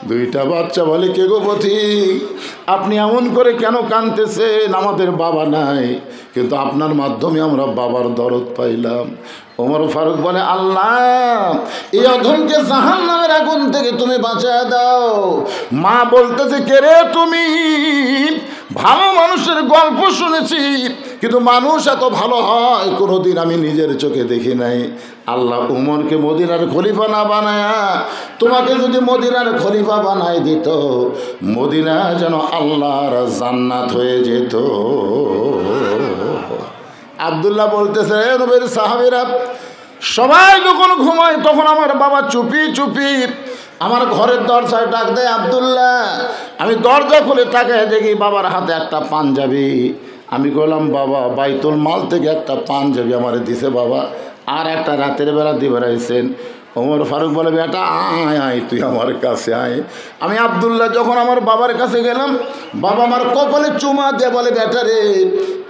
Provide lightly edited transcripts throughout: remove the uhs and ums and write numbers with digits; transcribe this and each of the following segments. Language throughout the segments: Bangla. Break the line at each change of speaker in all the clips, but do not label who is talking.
দুইটা বাচ্চা বলে, কে গো পথিক, আপনি এমন করে কেন কাঁদতেছেন? আমাদের বাবা নাই, কিন্তু আপনার মাধ্যমে আমরা বাবার দরদ পাইলাম। ওমর ফারুক বলে, আল্লাহ, এই অধমকে জাহান্নামের আগুন থেকে তুমি বাঁচায় দাও। মা বলতেছে, কে রে তুমি? ভালো মানুষের গল্প শুনেছি, কিন্তু মানুষ এত ভালো হয় কোনোদিন আমি নিজের চোখে দেখি নাই। আল্লাহ উমরকে মদিনার খলিফা না বানায়া তোমাকে যদি মদিনার খলিফা বানায় দিত, মদিনা যেন আল্লাহর জান্নাত হয়ে যেত। আব্দুল্লাহ বলতেছে, নবীর সাহাবীরা সবাই যখন ঘুমায় তখন আমার বাবা চুপি চুপি আমার ঘরের দরজায় ডাক দেয়, আব্দুল্লাহ। আমি দরজা খুলে তাকায় দেখি বাবার হাতে একটা পাঞ্জাবি। আমি বললাম, বাবা, বাইতুল মাল থেকে একটা পাঞ্জাবি আমারে দিছে বাবা, আর একটা রাতের বেলা দিয়ে বেড়াইছেন। ওমর ফারুক বলে, বেটা আয় আয়, তুই আমার কাছে আয়। আমি আব্দুল্লাহ যখন আমার বাবার কাছে গেলাম, বাবা আমার কপালে চুমা দিয়ে বলে, বেটা রে,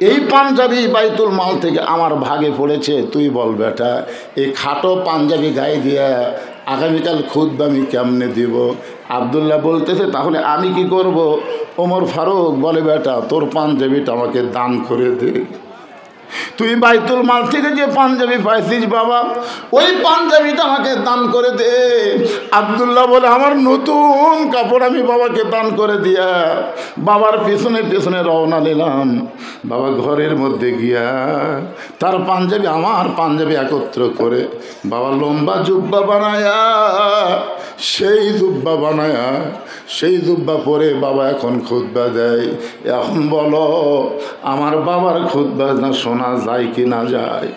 এই পাঞ্জাবি বাইতুল মাল থেকে আমার ভাগে পড়েছে, তুই বল বেটা, এই খাটো পাঞ্জাবি গায়ে দিয়া আগামীকাল খুতবা আমি কেমনে দিব? আব্দুল্লাহ বলতেছে, তাহলে আমি কি করব? ওমর ফারুক বলে, বেটা, তোর পাঞ্জাবিটা আমাকে দান করে দে। তুই বাইতুল মাল থেকে যে পাঞ্জাবি পাইছিস বাবা, ওই পাঞ্জাবিটা আমাকে দান করে দে। আব্দুল্লাহ বলে, আমার নতুন কাপড় আমি বাবাকে দান করে দিয়া বাবার পেছনে পেছনে রওনা নিলাম। বাবা ঘরের মধ্যে গিয়া তার পাঞ্জাবি আমার পাঞ্জাবি একত্র করে বাবা লম্বা জুব্বা বানায়া, সেই জুব্বা পরে বাবা এখন খুতবা দেয়। এখন বলো, আমার বাবার খুতবা না শোনা যায় কি না যায়?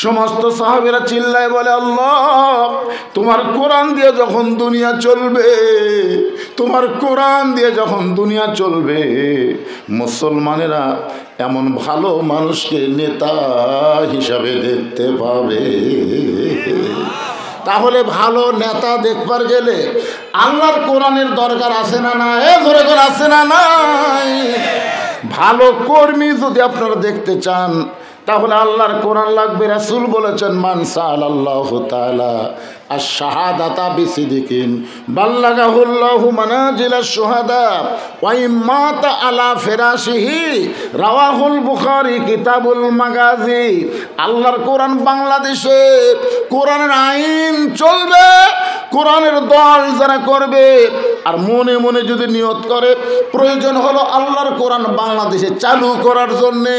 সমস্ত সাহাবীরা চিল্লায় বলে, আল্লাহ, তোমার কোরআন দিয়ে যখন দুনিয়া চলবে, তোমার কোরআন দিয়ে যখন দুনিয়া চলবে, মুসলমানেরা এমন ভালো মানুষকে নেতা হিসাবে দেখতে পাবে। তাহলে ভালো নেতা দেখবার গেলে আল্লাহর কোরআনের দরকার আছে না না? ধরে করে আছে না নাই? ভালো কর্মী যদি আপনারা দেখতে চান, তাহলে আল্লাহর কোরআন লাগবে। রাসূল বলেছেন, মান সাআলাল্লাহু তাআলা আশ-শাহাদাতা বিসিদিকিন বাল্লাগাহুল্লাহু মানাজিলাশ শুহাদা ওয়া ইম্মাতা আলা ফিরাশিহি, রাওয়াহুল বুখারী কিতাবুল মাগাজি। আল্লাহর কোরআন বাংলাদেশে কোরআনের আইন চলবে, কোরআনের দল যারা করবে, আর মনে মনে যদি নিয়ত করে প্রয়োজন হলো আল্লাহর কোরআন বাংলাদেশে চালু করার জন্যে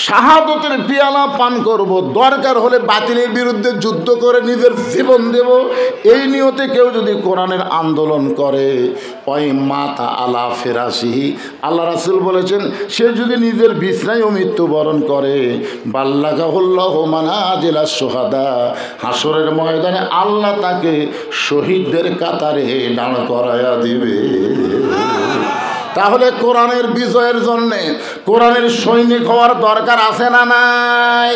শাহাদতের পিয়ালা পান করব, দরকার হলে বাতিলের বিরুদ্ধে যুদ্ধ করে নিজের জীবন দেব, এই নিয়তে কেউ যদি কোরআনের আন্দোলন করে, ওই মাতা আলা ফেরাসিহি, আল্লাহ রাসূল বলেছেন, সে যদি নিজের বিছনায়ও মৃত্যুবরণ করে, বাল্লাগাহুল্লাহু মানাজিলাশ শুহাদা, হাসরের ময়দানে আল্লাহ তাকে শহীদদের কাতারে দাঁড় করায়া দিবে। তাহলে কোরআনের বিজয়ের জন্যে কোরআনের সৈনিক হওয়ার দরকার আছে না নাই?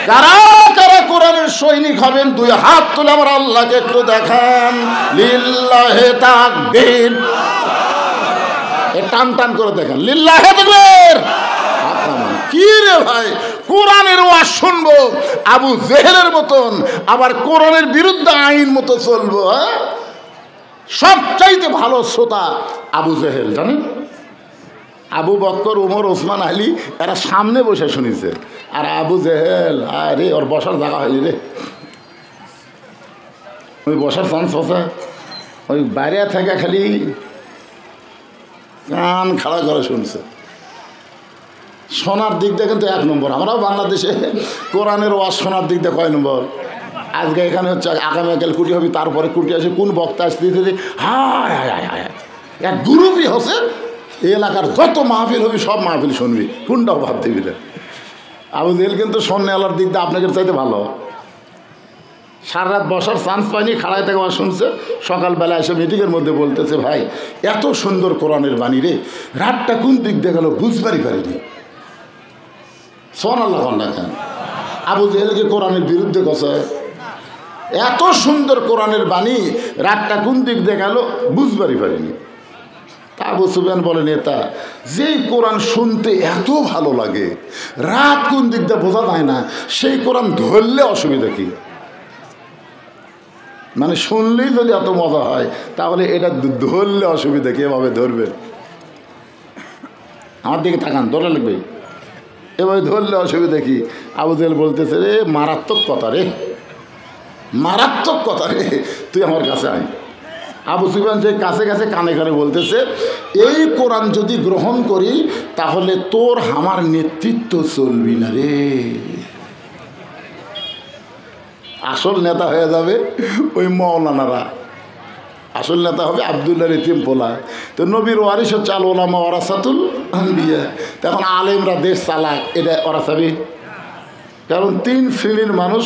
কারা কারা কোরআনের সৈনিক হবেন? দুই হাত তুলে আমার আল্লাহকে একটু দেখান। লিল্লাহে তাকবীর, টান টান করে দেখেন, লিল্লাহে তাকবীর। কি রে ভাই, কোরআনের ওয়াজ শুনবো আবু জেহেলের মতন, আবার কোরআনের বিরুদ্ধে আইন মতো চলবো? সবচাইতে ভালো শ্রোতা আবু জেহেল, জানেন? আবু বকর, উমর, ওসমান, আলী এরা সামনে বসে শুনেছে, আর আবু জেহেল, আরে ওর বসার জায়গা হয়নি রে, ওই বসার চান্স আছে, ওই বাইরে থেকে খালি কান খাড়া করে শুনছে। শোনার দিক দিয়ে কিন্তু এক নম্বর। আমরাও বাংলাদেশে কোরআনের ওয়াজ শোনার দিক দিয়ে কয় নম্বর? আজকে এখানে হচ্ছে, আগামীকাল কুটি হবে, তারপরে কুটি আসে, কোন বক্তা আসতে হায় হায় হায় হায়, এক গ্রুপই হচ্ছে এই এলাকার যত মাহফিল হবি সব মাহফিল শুনবি, কোনটাও ভাব দিবি না। আবু জেহেল কিন্তু সন্ধ্যে আলার দিক দিয়ে আপনাকে চাইতে ভালো, সারা রাত বসার চান্স পায়নি, খাড়ায় থেকে শুনছে, সকালবেলা এসে মিটিংয়ের মধ্যে বলতেছে, ভাই এত সুন্দর কোরআনের বাণী রে, রাতটা কোন দিক দিয়ে গেল বুঝবারই পারিনি। সুবহানাল্লাহ খান। আবু জেহেলকে কোরআনের বিরুদ্ধে কথা, এত সুন্দর কোরআনের বাণী, রাতটা কোন দিক দিয়ে গেল বুঝবারই পারিনি। তা আবু সুফিয়ান বলে, নেতা, যেই কোরআন শুনতে এত ভালো লাগে, রাত কোন দিক দিয়ে বোঝা যায় না, সেই কোরআন ধরলে অসুবিধা কি? মানে শুনলেই যদি এত মজা হয় তাহলে এটা ধরলে অসুবিধা, কীভাবে ধরবেন? আমার দিকে তাকান, ধরা লাগবে। এভাবে ধরলে অসুবিধা কি? আবু জেহেল বলতেছে, রে মারাত্মক কথা রে, মারাত্মক কথা রে, তুই আমার কাছে আয়। আবু সুফিয়ান যে কাছে কাছে কানে কানে বলতেছে, এই কোরআন যদি গ্রহণ করি তাহলে তোর আমার নেতৃত্ব চলবি না রে। আসল নেতা হয়ে যাবে ওই মৌলানারা, আসল নেতা হবে আব্দুল্লাহ ইতিম পোলা। তো নবীর ওয়ারিস হচ্ছে আল উলামা ওয়ারাসাতুল আম্বিয়া। তখন আলেমরা দেশ চালাক, এটা ওরা চাবি। কারণ 3 শ্রেণীর মানুষ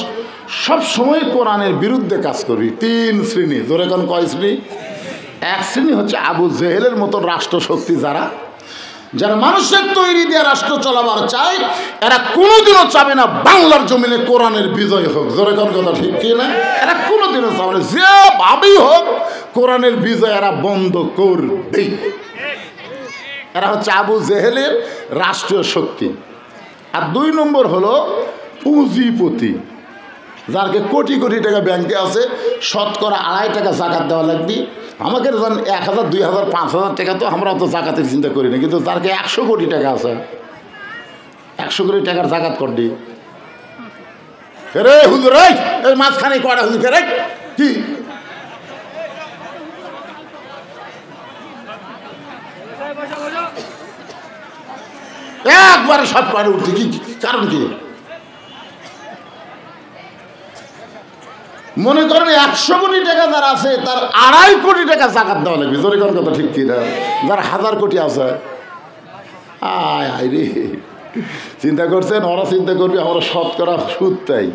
সব সময় কোরআনের বিরুদ্ধে কাজ করবি। 3 শ্রেণী, ধরে কোন কয় শ্রেণী? এক শ্রেণী হচ্ছে আবু জেহেলের মতন রাষ্ট্রশক্তি, যারা মানুষের তৈরি দিয়ে রাষ্ট্র চলাবার চায়, এরা কোনোদিনও চাবে না বাংলার জমিনে কোরআনের বিজয় হোক। জোরে কোন কথা ঠিক কি না? এরা কোনোদিনও চাবে না, যেভাবেই হোক কোরআনের বিজয় এরা বন্ধ করবে। এরা হচ্ছে আবু জেহেলের রাষ্ট্রীয় শক্তি। আর 2 নম্বর হলো পুঁজিপতি, যারকে কোটি কোটি টাকা ব্যাংকে আছে, শতকরা 2.5 টাকা জাকাত দেওয়া লাগবে। আমাকে যখন 1000, 2000, 5000 টাকা তো আমরা অত জাকাতের চিন্তা করি না, কিন্তু যারকে 100 কোটি টাকা আছে, 100 কোটি টাকার জাকাত করবি। রে হুজুর, এই মাঝখানে কয়টা হুজুর রে কি? একবারে সব কয়টা উঠছে কি? কারণ কি? মনে করেন 100 কোটি টাকা যার আছে, তার 2.5 কোটি টাকা জাকাত দেওয়া লাগবে। জোরে কোন কথা ঠিক কিনা? যার 1000 কোটি আছে, আয় আয় রে, চিন্তা করছেন? ওরা চিন্তা করবে আমরা শতকরা সুদ চাই।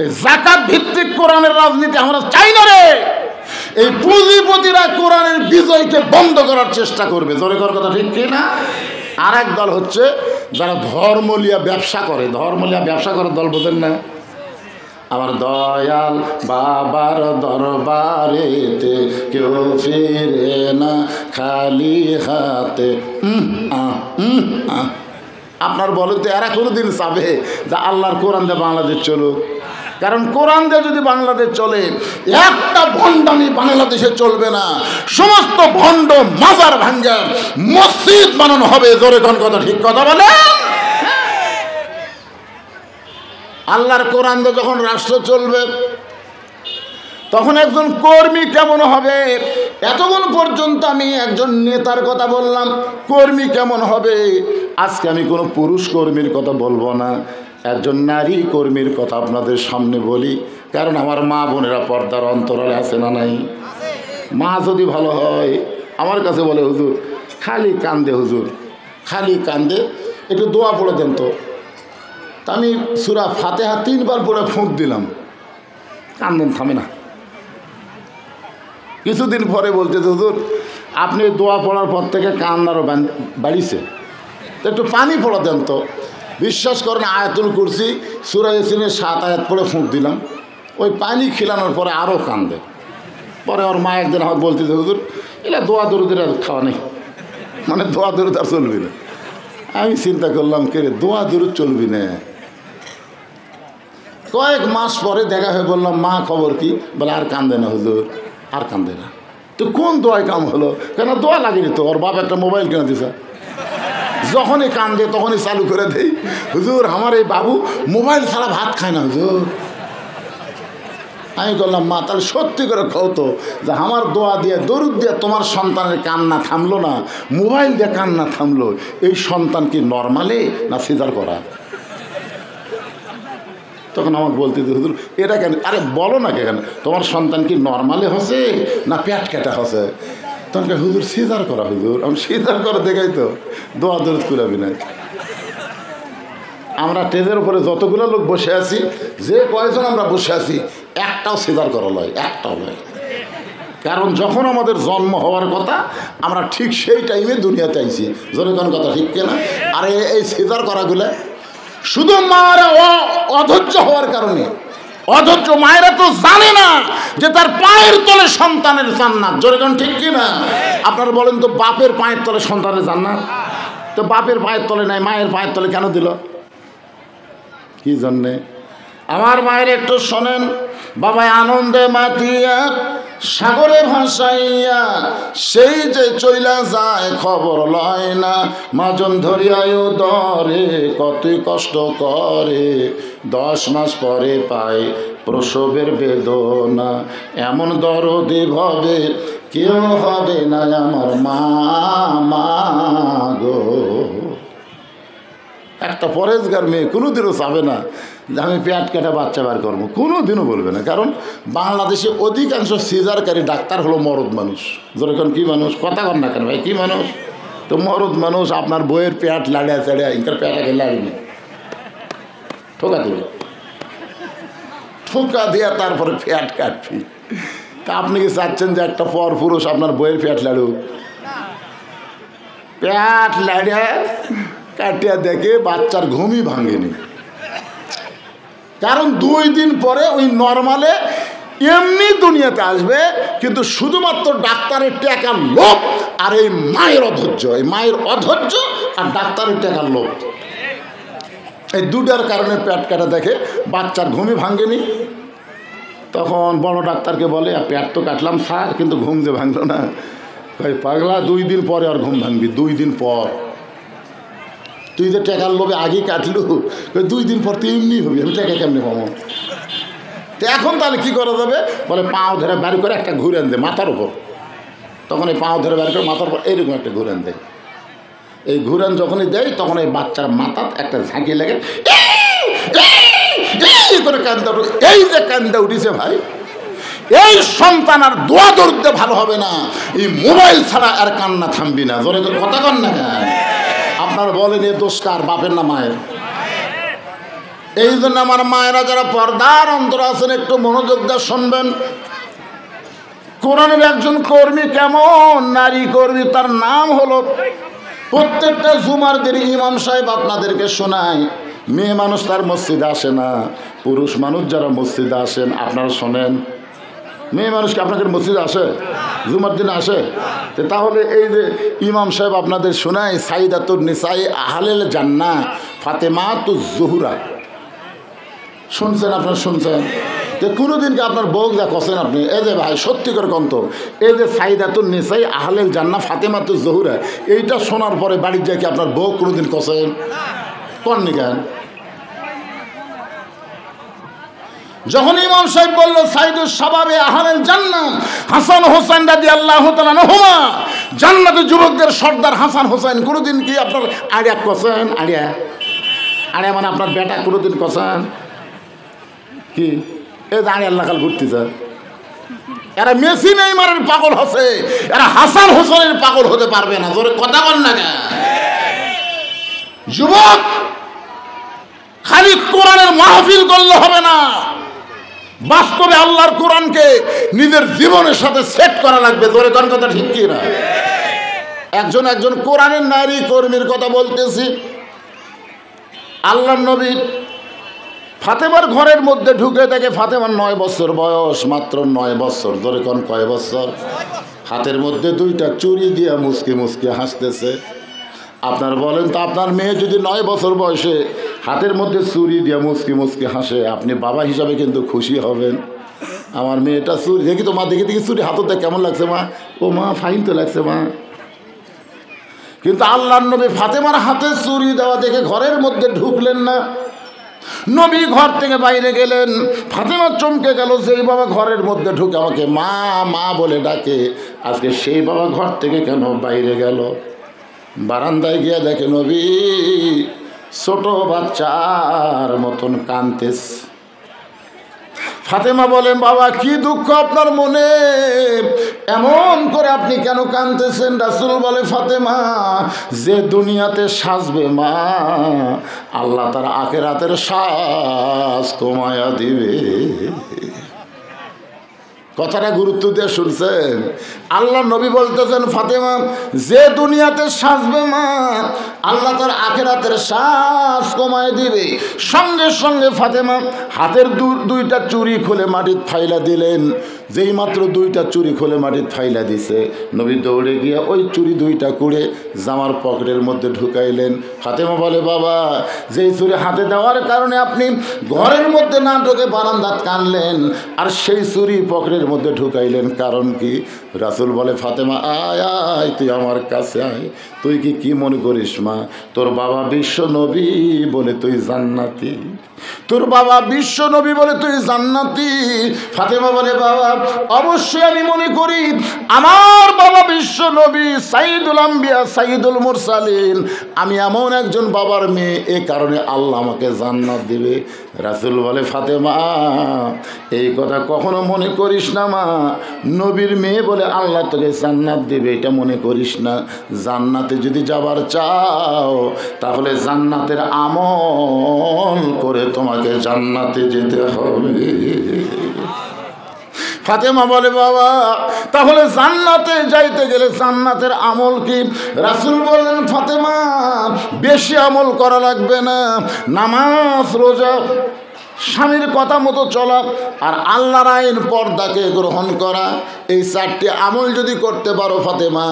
এই জাকাত ভিত্তিক কোরআনের রাজনীতি আমরা চাই না রে। এই পুঁজিপতিরা কোরআনের বিজয়কে বন্ধ করার চেষ্টা করবে। জোরে কোন কথা ঠিক কিনা? আর এক দল হচ্ছে যারা ধর্মলিয়া ব্যবসা করে। ধর্মলিয়া ব্যবসা করার দল বোঝেন না? আমার দয়াল বাবার দরবারেতে কেউ ফিরে না খালি হাতে। আপনার বলেন তো এরা কোনোদিন চাবে যে আল্লাহর কোরআন দিয়ে বাংলাদেশ চলুক? কারণ কোরআন দিয়ে যদি বাংলাদেশ চলে, একটা ভণ্ডামি বাংলাদেশে চলবে না। সমস্ত ভণ্ড মাজার ভাঙ্গা মসজিদ বানানো হবে। জোরে কোন কথা ঠিক কথা বলে? আল্লাহর কোরআন দিয়ে যখন রাষ্ট্র চলবে, তখন একজন কর্মী কেমন হবে? এতক্ষণ পর্যন্ত আমি একজন নেতার কথা বললাম, কর্মী কেমন হবে? আজকে আমি কোনো পুরুষ কর্মীর কথা বলবো না, একজন নারী কর্মীর কথা আপনাদের সামনে বলি। কারণ আমার মা বোনেরা পর্দার অন্তরালে আছে না নাই? মা যদি ভালো হয়, আমার কাছে বলে হুজুর খালি কান্দে, হুজুর খালি কান্দে, একটু দোয়া পড়ে দেন তো। আমি সূরা ফাতিহা 3 বার পড়ে ফুঁক দিলাম, কান্দেন থামে না। কিছুদিন পরে বলতেছে হুজুর আপনি দোয়া পড়ার পর থেকে কান্নারও বাড়িছে, তো একটু পানি পড়া দেন তো। বিশ্বাস করেন, আয়াতুল কুরসি সূরা ইয়াসিনের 7 আয়াত পড়ে ফুঁক দিলাম, ওই পানি খিলানোর পরে আরও কান্দে। পরে ওর মা একদিন আমাকে বলতেছে হুজুর এগুলা দোয়া দরুদের খাওয়া নেই, মানে দোয়া দরুদ আর চলবি না। আমি চিন্তা করলাম কে রে, দোয়া দরুদ চলবি না? কয়েক মাস পরে দেখা হয়ে বললাম মা খবর কি? বলে আর কান্দে না হুজুর, আর কান্দে না। তো কোন দোয়ায় কাম হলো? কেন দোয়া লাগেনি তো, ওর বাপ একটা মোবাইল কিনে দিছে, যখনই কান্দে তখনই চালু করে দেই, হুজুর আমার এই বাবু মোবাইল ছাড়া ভাত খায় না হুজুর। আমি বললাম মা তাহলে সত্যি করে খাও তো যে আমার দোয়া দিয়ে দরুদ দিয়ে তোমার সন্তানের কান্না থামলো না, মোবাইল দিয়ে কান্না থামলো, এই সন্তান কি নর্মালে না সিজার করা? তখন আমাকে বলতে হুজুর এটা কেন? আরে বলো না কেন, তোমার সন্তান কি নর্মালে হচ্ছে না পেট কাটা হচ্ছে? তখন হুজুর সিজার করা। হুজুর আমি সিজার করে দেখাই তো, দোয়া দরুদ কুলাবি না। আমরা স্টেজের উপরে যতগুলো লোক বসে আছি, যে কয়জন আমরা বসে আছি, একটাও সিজার করা লয়, একটাও নয়। কারণ যখন আমাদের জন্ম হওয়ার কথা আমরা ঠিক সেই টাইমে দুনিয়াতে আইছি। জোরে কোন কথা ঠিক কিনা? আর এই সিজার করাগুলো শুধু মায়েরা অধৈর্য হওয়ার কারণে। অধৈর্য মায়েরা তো জানে না যে তার পায়ের তলে সন্তানের জান্নাত। জোরে কোন ঠিক কিনা? আপনারা বলেন তো, বাপের পায়ের তলে সন্তানের জান্নাত, তো বাপের পায়ের তলে নাই, মায়ের পায়ের তলে কেন দিল? কি জন্যে? আমার মায়ের একটু শোনেন। বাবা আনন্দে মাতিয়া সাগরে ভাসাইয়া সেই যে চইলা যায় খবর লয় না, মাজন ধরিয়ায় দরে কতই কষ্ট করে, 10 মাস পরে পায় প্রসবের বেদনা, এমন দরদি ভবে কেউ হবে না আমার মা গো। একটা পরেশগার মেয়ে কোনোদিনও চাবে না যে আমি পেট কেটে বাচ্চা বার করবো, কোনোদিনও বলবে না। কারণ বাংলাদেশে অধিকাংশ সিজারকারী ডাক্তার হলো মরদ মানুষ। যেরকম কী মানুষ, কথা কন না কেন ভাই, কী মানুষ? তো মরদ মানুষ। আপনার বইয়ের পেট লাড়িয়া চাড়িয়া ইনকার পেটাকে লাড়িনি, ঠোকা দেবে, ঠোকা দিয়া তারপরে পেট কাটবি। তা আপনি কি চাচ্ছেন যে একটা পর পুরুষ আপনার বইয়ের পেট লাড়ুক? পেট লাড়িয়া কাটিয়া দেখে বাচ্চার ঘুমই ভাঙেনি। কারণ 2 দিন পরে ওই নর্মালে এমনি দুনিয়াতে আসবে, কিন্তু শুধুমাত্র ডাক্তারের টাকার লোভ আর এই মায়ের অধৈর্য, এই মায়ের অধৈর্য আর ডাক্তারের টাকার লোভ, এই দুটার কারণে পেট কাটা দেখে বাচ্চার ঘুমই ভাঙেনি। তখন বড় ডাক্তারকে বলে পেট তো কাটলাম স্যার, কিন্তু ঘুম যে ভাঙলো না। ভাই পাগলা, 2 দিন পরে আর ঘুম ভাঙবি, 2 দিন পর। তুই যে টাকার লোভে আগে কাটলু, 2 দিন পর তুই এমনি হবি, আমি টাকা কেমনি পাবো? তো এখন তাহলে কী করা যাবে? বলে পাও ধরে বাড়ি করে একটা ঘুরেন দে মাথার উপর। তখন এই পাও ধরে বাড়ি করে মাথার উপর এইরকম একটা ঘুরেন দেয়। এই ঘুরেন যখনই দেয় তখন এই বাচ্চার মাথার একটা ঝাঁকি লাগে করে কান্দা উঠে। এই যে কান্দা উঠেছে ভাই, এই সন্তান আর দোয়া দরুদে ভালো হবে না, এই মোবাইল ছাড়া আর কান্না থামবি না। জোরে তোর কথা কন না কেন? আপনার বলেন এ দোষ কার, বাপের না মায়ের? এই জন্য আমার মায়েরা যারা পর্দার অন্তর আছেন একটু মনোযোগ দিয়ে শুনবেন। কোরআনের একজন কর্মী, কেমন নারী কর্মী, তার নাম হলো, প্রত্যেকটা জুমার দিনে ইমাম সাহেব আপনাদেরকে শোনায়। মেয়ে মানুষ তার মসজিদে আসে না, পুরুষ মানুষ যারা মসজিদে আসেন আপনারা শোনেন। মেয়ে মানুষকে আপনাদের মসজিদে আসে, জুমার দিনে আসে। তাহলে এই যে ইমাম সাহেব আপনাদের শোনায় সাইদাতুন নিসাই আহলেল জান্নাহ ফাতেমাতুজ জোহরা, শুনছেন? আপনারা শুনছেন? তো কোনোদিনকে আপনার বউ যা কছেন আপনি, এই যে ভাই সত্যি করে কন্ত, এই যে সাইদাতুন নিসাই আহলেল জান্নাহ ফাতেমাতুজ জোহরা, এইটা শোনার পরে বাড়ির যায় কি আপনার বউ কোনোদিন কছেন? কননি কেন? যখন ইমাম সাহেব বললো সাইদুস শাবাবে আহলেল জান্নাহ হাসান হোসেন রাদিয়াল্লাহু তাআলা আনহুমা, জান্নাতের যুবকদের সর্দার হাসান হোসেন, কোনোদিন কি আপনার আড়িয়া কছেন? আড়িয়া আড়িয়া মানে আপনার বেটা কোনোদিন কছেন কি? এই যে আড়িয়া লাগাল ঘুরতেছে, এরা মেসি নেইমারের পাগল হচ্ছে, এরা হাসান হোসেনের পাগল হতে পারবে না। জোরে কথা বল না কেন? যুবক খালি কোরআনের মাহফিল করলে হবে না, বাস্তবে আল্লাহর কোরআনকে নিজের জীবনের সাথে সেট করা লাগবে। জোরে কোন কথা ঠিক কি না? একজন কোরআনের নারী কর্মীর কথা বলতেছি। আল্লাহর নবী ফাতেমার ঘরের মধ্যে ঢুকে দেখে ফাতেমার 9 বছর বয়স, মাত্র 9 বছর। জোরে কোন কয় বছর? হাতের মধ্যে 2টা চুড়ি দিয়া মুসকে মুসকে হাসতেছে। আপনার বলেন তো, আপনার মেয়ে যদি 9 বছর বয়সে হাতের মধ্যে চুরি দিয়ে মুসকি মুসকি হাসে, আপনি বাবা হিসাবে কিন্তু খুশি হবেন। আমার মেয়েটা চুরি দেখি তো মা, দেখি চুরি হাততে কেমন লাগছে মা? ও মা ফাইন তো লাগছে মা। কিন্তু আল্লাহর নবী ফাতেমার হাতে চুরি দেওয়া দেখে ঘরের মধ্যে ঢুকলেন না। নবী ঘর থেকে বাইরে গেলেন। ফাতেমা চমকে গেল, সেই বাবা ঘরের মধ্যে ঢুকে আমাকে মা মা বলে ডাকে, আজকে সেই বাবা ঘর থেকে কেন বাইরে গেল? বারান্দায় গিয়ে দেখে নবী ছোট বাচ্চার মতন কাঁদতেস। ফাতেমা বলেন, বাবা কি দুঃখ আপনার মনে, এমন করে আপনি কেন কাঁদতেছেন? রাসূল বলে, ফাতেমা যে দুনিয়াতে সাজবে মা, আল্লাহ তার আখিরাতের সাজ কমায়া দিবে। কথাটা গুরুত্ব দিয়ে শুনছেন? আল্লাহ নবী বলতেছেন, ফাতেমা যে দুনিয়াতে সাজবে মা, আল্লাহ তার আখিরাতের শ্বাস কমায় দিবে। সঙ্গে সঙ্গে ফাতেমা হাতের 2টা চুড়ি খুলে মাটির ফাইলা দিলেন। যেই মাত্র 2টা চুরি খোলে মাটির ফাইলা দিছে, নবী দৌড়ে গিয়ে ওই চুরি 2টা কুড়ে জামার পকেটের মধ্যে ঢুকাইলেন। ফাতেমা বলে, বাবা যেই চুরি হাতে দেওয়ার কারণে আপনি ঘরের মধ্যে না ঢুকে বারান্দাত কানলেন, আর সেই চুরি পকেটের মধ্যে ঢুকাইলেন, কারণ কি? রাসূল বলে, ফাতেমা আয় আয়, তুই আমার কাছে আয়। তুই কি মনে করিস মা, তোর বাবা বিশ্ব নবী বলে তুই জান্নাতি, তোর বাবা বিশ্ব নবী বলে তুই জান্নাতি। ফাতেমা বলে, বাবা অবশ্যই আমি মনে করি আমার বাবা বিশ্ব নবী, সাইয়্যিদুল আম্বিয়া, সাইয়্যিদুল মুরসালিন, আমি এমন একজন বাবার মেয়ে, এ কারণে আল্লাহ আমাকে জান্নাত দিবে। রাসূল বলে, ফাতেমা এই কথা কখনো মনে করিস না মা, নবীর মেয়ে বলে আল্লাহ তোকে জান্নাত দিবে এটা মনে করিস না। জান্নাতে যদি যাবার চাও তাহলে জান্নাতের আমল করে তোমাকে জান্নাতে যেতে হবে। ফাতেমা বলে, বাবা তাহলে জান্নাতে যাইতে গেলে জান্নাতের আমল কি? রাসূল বললেন, ফাতেমা বেশি আমল করা লাগবে না, নামাজ, রোজা, স্বামীর কথা মতো চলা, আর আল্লাহর আইন পর্দাকে গ্রহণ করা, এই 4টি আমল যদি করতে পারো ফাতেমা,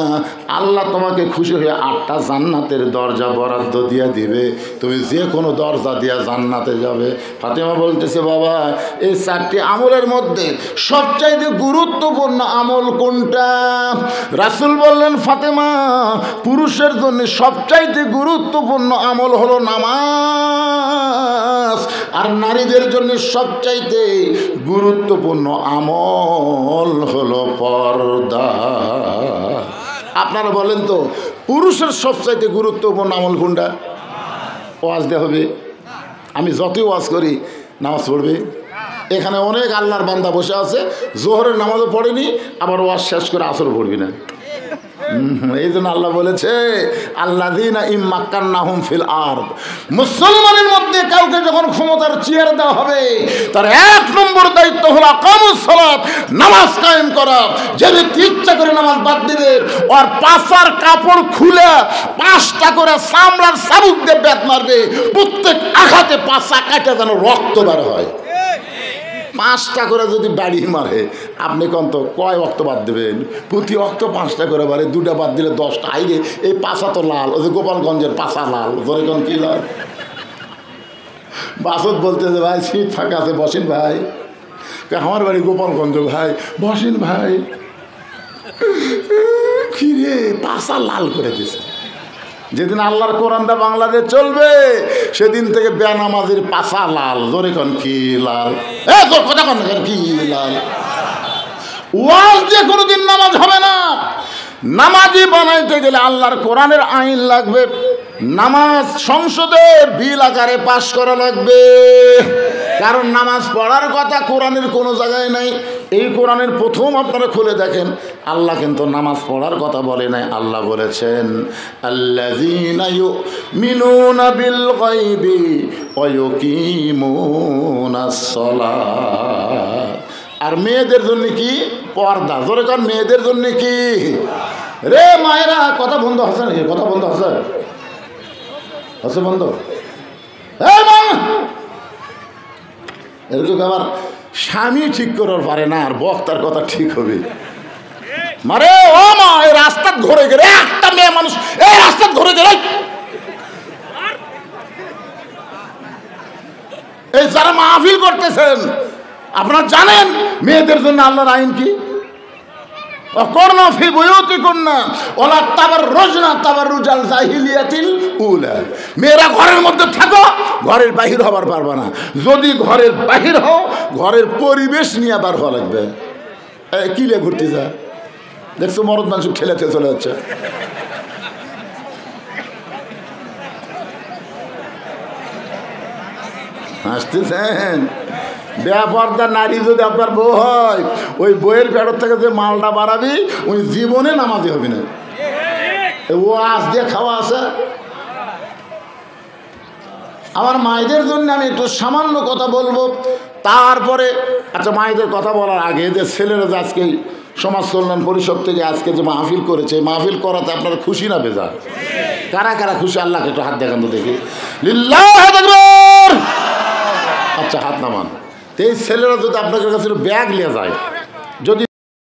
আল্লাহ তোমাকে খুশি হয়ে 8টা জান্নাতের দরজা বরাদ্দ দিয়ে দিবে, তুমি যে কোনো দরজা দিয়ে জান্নাতে যাবে। ফাতেমা বলতেছে, বাবা এই 4টি আমলের মধ্যে সবচাইতে গুরুত্বপূর্ণ আমল কোনটা? রাসূল বললেন, ফাতেমা পুরুষের জন্য সবচাইতে গুরুত্বপূর্ণ আমল হলো নামাজ, আর নারীদের জন্য সবচাইতে গুরুত্বপূর্ণ আমল হলো পর্দা। আপনারা বলেন তো পুরুষের সবচাইতে গুরুত্বপূর্ণ আমল কোনটা? ওয়াজ দেওয়া হবে। আমি যতই ওয়াজ করি নামাজ পড়বে। এখানে অনেক আল্লাহর বান্দা বসে আছে, জোহরের নামাজও পড়েনি, আবার ওয়াজ শেষ করে আসর পড়বি না। এই জন্য আল্লাহ বলেছে, আল্লাযীনা ইম্মাক্কান্নাহুম ফিল আরদ, মুসলমানের মধ্যে কাউকে যখন ক্ষমতার চেয়ার দেওয়া হবে তার 1 নম্বর দায়িত্ব হলো আকামুস সালাত, নামাজ কায়েম করা। যে ব্যক্তি ইচ্ছা করে নামাজ বাদ দিবে, ওর পাছার কাপড় খুলে 5টা করে চামড়ার চাবুক দিয়ে বেত মারবে, প্রত্যেক আঘাতে পাছা কাটে যেন রক্ত বের হয়। 5টা করে যদি বাড়ি মারে, আপনি কত কয় ওয়াক্ত বাদ দেবেন? প্রতি ওয়াক্ত 5টা করে মারে, 2টা বাদ দিলে 10টা। আইরে এই পাছা তো লাল, ওই যে গোপালগঞ্জের পাছা লাল, ধরে কোন কি লাল? বাসত বলতেছে, ভাই সিট ফাঁকা আছে, বসেন ভাই। আমার বাড়ি গোপালগঞ্জ ভাই, বসেন ভাই। কি রে, পাছা লাল করে দিছে। যেদিন আল্লাহর কোরআনটা বাংলাদেশ চলবে সেদিন থেকে বেনামাজির পাছা লাল, জোরে কোন কি লাল? কথা কোন কি লাল? ওয়াজ দিয়ে কোনোদিন নামাজ হবে না। নামাজি বানাইতে গেলে আল্লাহর কোরআনের আইন লাগবে, নামাজ সংসদে বিল আকারে পাশ করা লাগবে। কারণ নামাজ পড়ার কথা কোরআনের কোনো জায়গায় নাই। এই কোরআনের প্রথম আপনারা খুলে দেখেন, আল্লাহ কিন্তু নামাজ পড়ার কথা বলে নাই। আল্লাহ বলেছেন, আল্লাযীনা ইউমিনুনা বিল গায়বি ওয়া ইউকিমুনাস সালাত। আর মেয়েদের জন্য কি? পর্দা। জোরে কারণ মেয়েদের জন্য কি? রে মায়েরা, কথা বন্ধ হচ্ছে নাকি? কথা বন্ধ হচ্ছে? হচ্ছে বন্ধ? এরকম আবার স্বামী ঠিক করার পারে না, আর বক্তার কথা ঠিক হবে। মারে ও মা, এই রাস্তা ঘুরে গেলে একটা মেয়ে মানুষ এই রাস্তা ঘুরে গেলে, এই যারা মাহফিল করতেছেন আপনারা জানেন মেয়েদের জন্য আল্লাহর আইন কি? মেয়েরা ঘরের মধ্যে থাকো, ঘরের বাহির হবার পারবে না। যদি ঘরের বাহির হও, ঘরের পরিবেশ নিয়ে বার হওয়া লাগবে। কি লে ঘুরতে যা দেখছো, মরদ মানুষ ঠেলেতে চলে যাচ্ছে। হাসতেছেন? বেপর্দা নারী যদি আপনার বউ হয়, ওই বইয়ের পেটর থেকে যে মালটা বাড়াবি, ওই জীবনে নামাজি হবি না। ও আজ দিয়ে খাওয়া আছে। আমার মায়েদের জন্য আমি একটু সামান্য কথা বলবো, তারপরে আচ্ছা মায়েদের কথা বলার আগে যে ছেলেরা যে আজকে সমাজ কল্যাণ পরিষদ থেকে আজকে যে মাহফিল করেছে, মাহফিল করাতে আপনারা খুশি না বেজার? কারা কারা খুশি? আল্লাহকে একটু হাত দেখান তো দেখি। লিল্লাহু আকবার। আচ্ছা হাত নামান। এই ছেলেরা যদি আপনাদের কাছে ব্যাগ নিয়ে যায়, যদি